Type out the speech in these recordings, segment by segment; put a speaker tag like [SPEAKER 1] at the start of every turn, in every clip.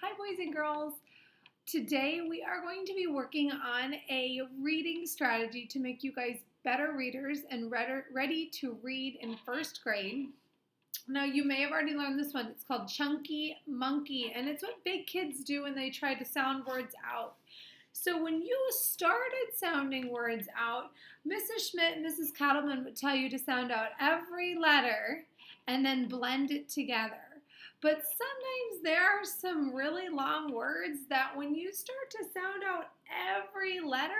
[SPEAKER 1] Hi, boys and girls. Today we are going to be working on a reading strategy to make you guys better readers and ready to read in first grade. Now, you may have already learned this one. It's called Chunky Monkey, and it's what big kids do when they try to sound words out. So when you started sounding words out, Mrs. Schmidt and Mrs. Cattleman would tell you to sound out every letter and then blend it together. But sometimes there are some really long words that when you start to sound out every letter,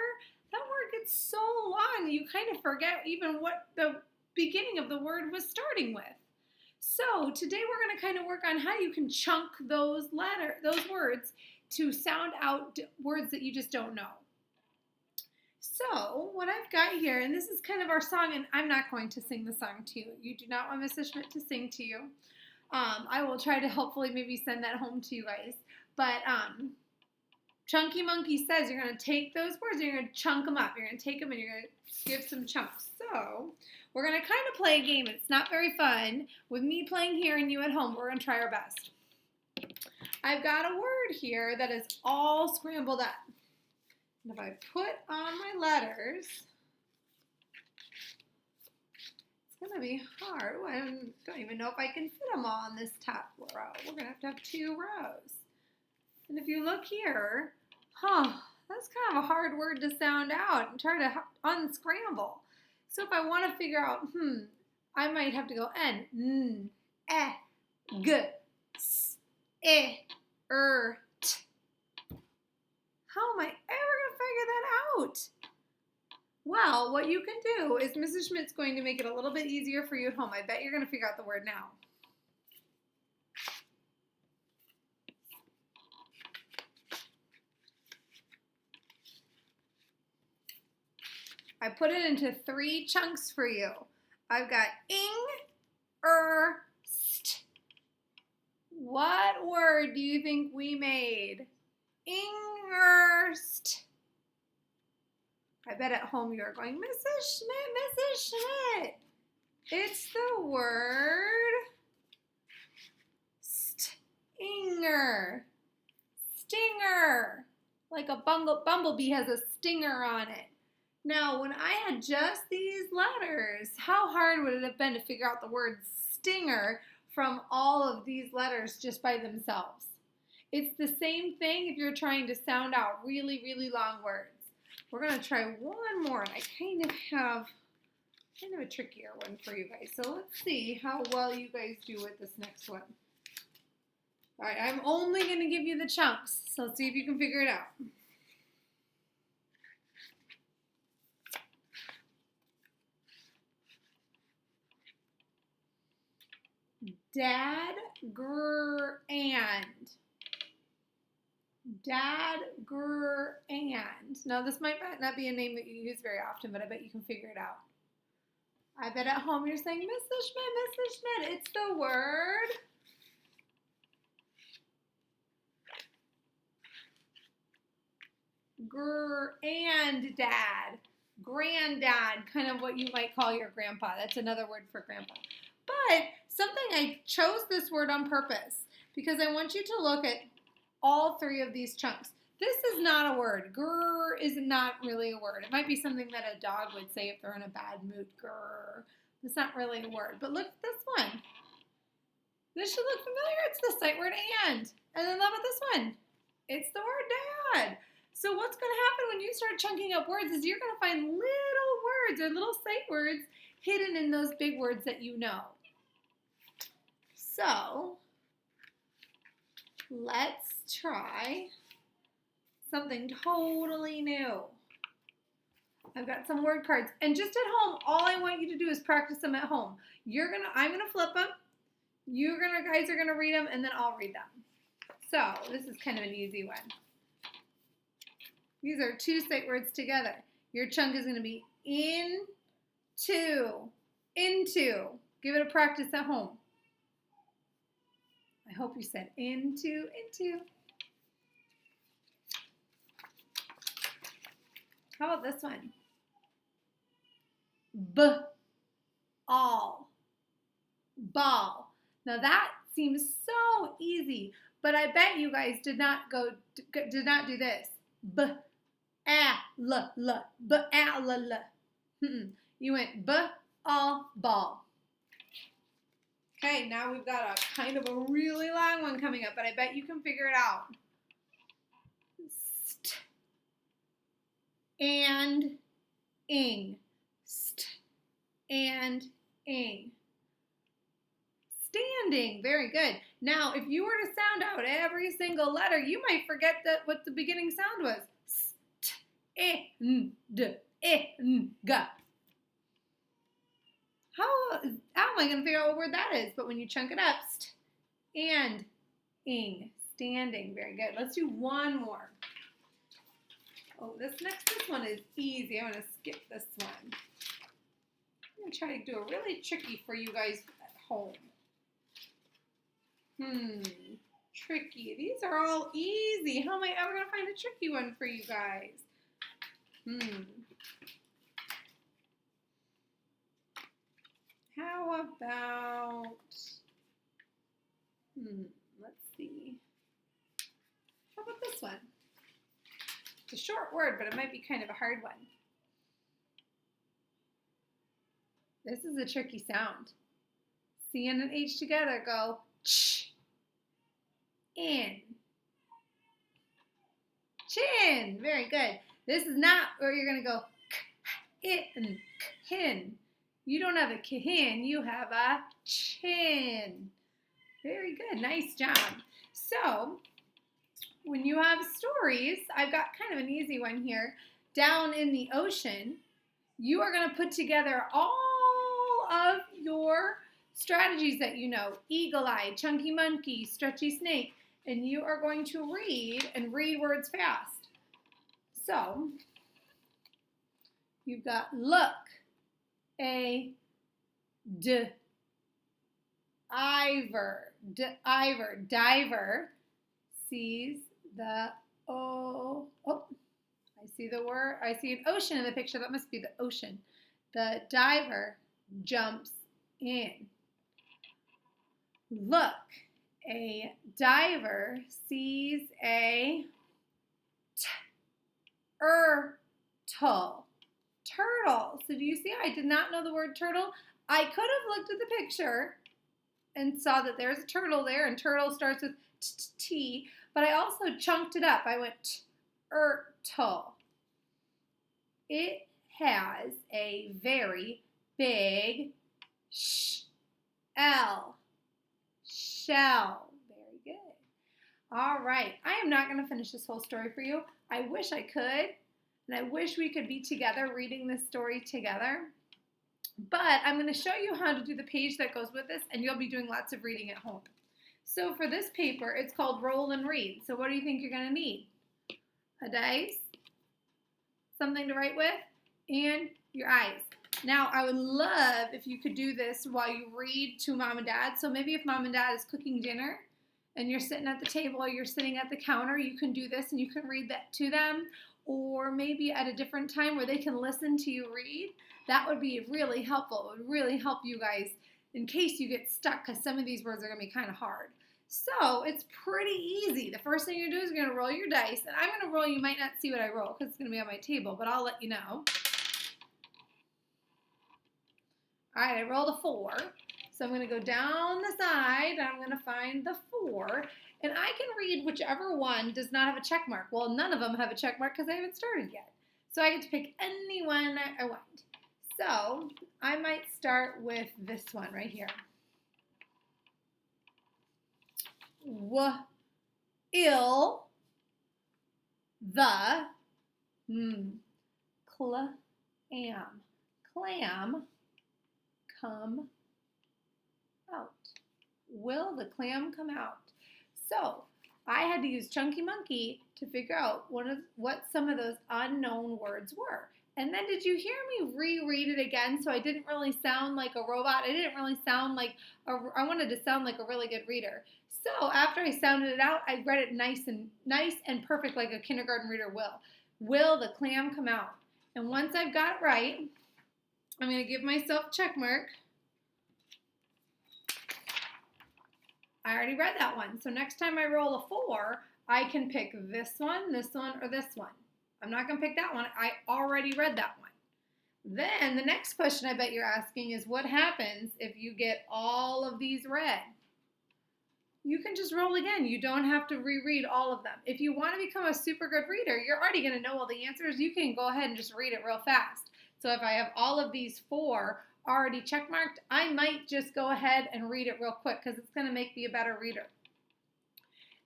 [SPEAKER 1] that word gets so long you kind of forget even what the beginning of the word was starting with. So today we're going to kind of work on how you can chunk those words to sound out words that you just don't know. So what I've got here, and this is kind of our song, and I'm not going to sing the song to you. You do not want Mrs. Schmidt to sing to you. I will try to hopefully maybe send that home to you guys. But Chunky Monkey says you're going to take those words and you're going to chunk them up. You're going to take them and you're going to give some chunks. So we're going to kind of play a game. It's not very fun with me playing here and you at home. We're going to try our best. I've got a word here that is all scrambled up. And if I put on my letters, it's going to be hard. I don't even know if I can fit them all on this top row. We're going to have 2 rows. And if you look here, that's kind of a hard word to sound out and try to unscramble. So if I want to figure out, I might have to go N, N, E, G, S, E, R, T. How am I ever going to figure that out? Well, what you can do is Mrs. Schmidt's going to make it a little bit easier for you at home. I bet you're going to figure out the word now. I put it into 3 chunks for you. I've got st. What word do you think we made? St. I bet at home you're going, Mrs. Schmidt. It's the word stinger. Stinger. Like a bumblebee has a stinger on it. Now, when I had just these letters, how hard would it have been to figure out the word stinger from all of these letters just by themselves? It's the same thing if you're trying to sound out really, really long words. We're going to try one more, and I kind of have a trickier one for you guys. So let's see how well you guys do with this next one. All right, I'm only going to give you the chunks, so let's see if you can figure it out. Dad, and. Dad, and. Now, this might not be a name that you use very often, but I bet you can figure it out. I bet at home you're saying, Mrs. Schmidt, it's the word granddad. Granddad, kind of what you might call your grandpa. That's another word for grandpa. But I chose this word on purpose because I want you to look at all 3 of these chunks. This is not a word. Grr is not really a word. It might be something that a dog would say if they're in a bad mood. Grr. It's not really a word. But look at this one. This should look familiar. It's the sight word and. And then how about this one? It's the word dad. So what's going to happen when you start chunking up words is you're going to find little words or little sight words hidden in those big words that you know. So let's try something totally new. I've got some word cards. And just at home, all I want you to do is practice them at home. I'm gonna flip them. Guys are gonna read them, and then I'll read them. So this is kind of an easy one. These are 2 sight words together. Your chunk is gonna be into. Give it a practice at home. I hope you said into. How about this one? Ball. Now that seems so easy, But I bet you guys did not do this. B, a, l, l, b, a, l, l. You went b, all, ball. Okay, now we've got a kind of a really long one coming up, but I bet you can figure it out. St, and, ing. St, and, ing. Standing. Very good. Now, if you were to sound out every single letter, you might forget what the beginning sound was. St, n, d, n, g. How am I going to figure out what word that is? But when you chunk it up, st, and, ing. Standing. Very good. Let's do one more. Oh, this one is easy. I'm going to skip this one. I'm going to try to do a really tricky for you guys at home. Tricky. These are all easy. How am I ever going to find a tricky one for you guys? How about, let's see. How about this one? It's a short word, but it might be kind of a hard one. This is a tricky sound. C and an H together go ch, in. Chin. Very good. This is not where you're going to go k, in, kin. You don't have a kin, you have a chin. Very good. Nice job. So, when you have stories, I've got kind of an easy one here. Down in the ocean, you are going to put together all of your strategies that you know. Eagle eye, chunky monkey, stretchy snake. And you are going to read and read words fast. So, you've got look, a, d, iver, diver, sees the, oh, I see the word, I see an ocean in the picture, that must be the ocean. The diver jumps in. Look, a diver sees a turtle. Turtle. So do you see? I did not know the word turtle. I could have looked at the picture and saw that there's a turtle there, and turtle starts with T, but I also chunked it up. I went turtle. It has a very big shell. Shell. Very good. All right. I am not going to finish this whole story for you. I wish I could, and I wish we could be together reading this story together. But I'm going to show you how to do the page that goes with this, and you'll be doing lots of reading at home. So for this paper, it's called Roll and Read. So what do you think you're going to need? A dice, something to write with, and your eyes. Now, I would love if you could do this while you read to mom and dad. So maybe if mom and dad is cooking dinner and you're sitting at the table or you're sitting at the counter, you can do this and you can read that to them. Or maybe at a different time where they can listen to you read. That would be really helpful. It would really help you guys in case you get stuck, because some of these words are going to be kind of hard. So it's pretty easy. The first thing you do is you're going to roll your dice. And I'm going to roll. You might not see what I roll because it's going to be on my table, but I'll let you know. All right, I rolled a 4. So I'm going to go down the side, and I'm going to find the 4. And I can read whichever one does not have a check mark. Well, none of them have a check mark because I haven't started yet. So I get to pick any one I want. So I might start with this one right here. Ill, the, clam, come out. Will the clam come out? So I had to use Chunky Monkey to figure out what some of those unknown words were. And then did you hear me reread it again so I didn't really sound like a robot? I didn't really sound like, I wanted to sound like a really good reader. So after I sounded it out, I read it nice and perfect like a kindergarten reader will. Will the clam come out? And once I've got it right, I'm going to give myself a check mark. I already read that one. So next time I roll a 4, I can pick this one, or this one. I'm not going to pick that one. I already read that one. Then the next question I bet you're asking is, what happens if you get all of these read? You can just roll again. You don't have to reread all of them. If you want to become a super good reader, you're already going to know all the answers. You can go ahead and just read it real fast. So if I have all of these 4 already checkmarked, I might just go ahead and read it real quick because it's going to make me a better reader.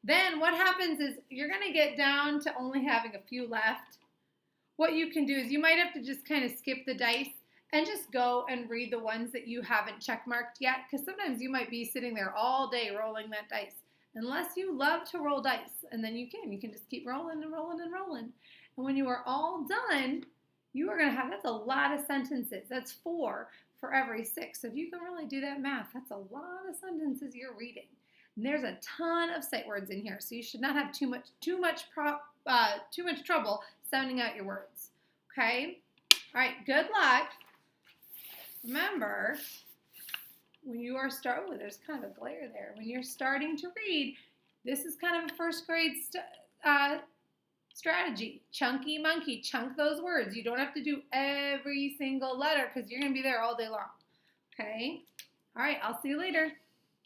[SPEAKER 1] Then what happens is you're going to get down to only having a few left. What you can do is you might have to just kind of skip the dice and just go and read the ones that you haven't checkmarked yet, because sometimes you might be sitting there all day rolling that dice. Unless you love to roll dice, and then you can just keep rolling and rolling and rolling. And when you are all done, you are going to have, that's a lot of sentences. That's 4 for every 6. So if you can really do that math, that's a lot of sentences you're reading. And there's a ton of sight words in here, so you should not have too much trouble sounding out your words. Okay? All right, good luck. Remember, when you are there's kind of a glare there. When you're starting to read, this is kind of a first grade strategy. Chunky monkey, chunk those words. You don't have to do every single letter because you're going to be there all day long. Okay? All right, I'll see you later.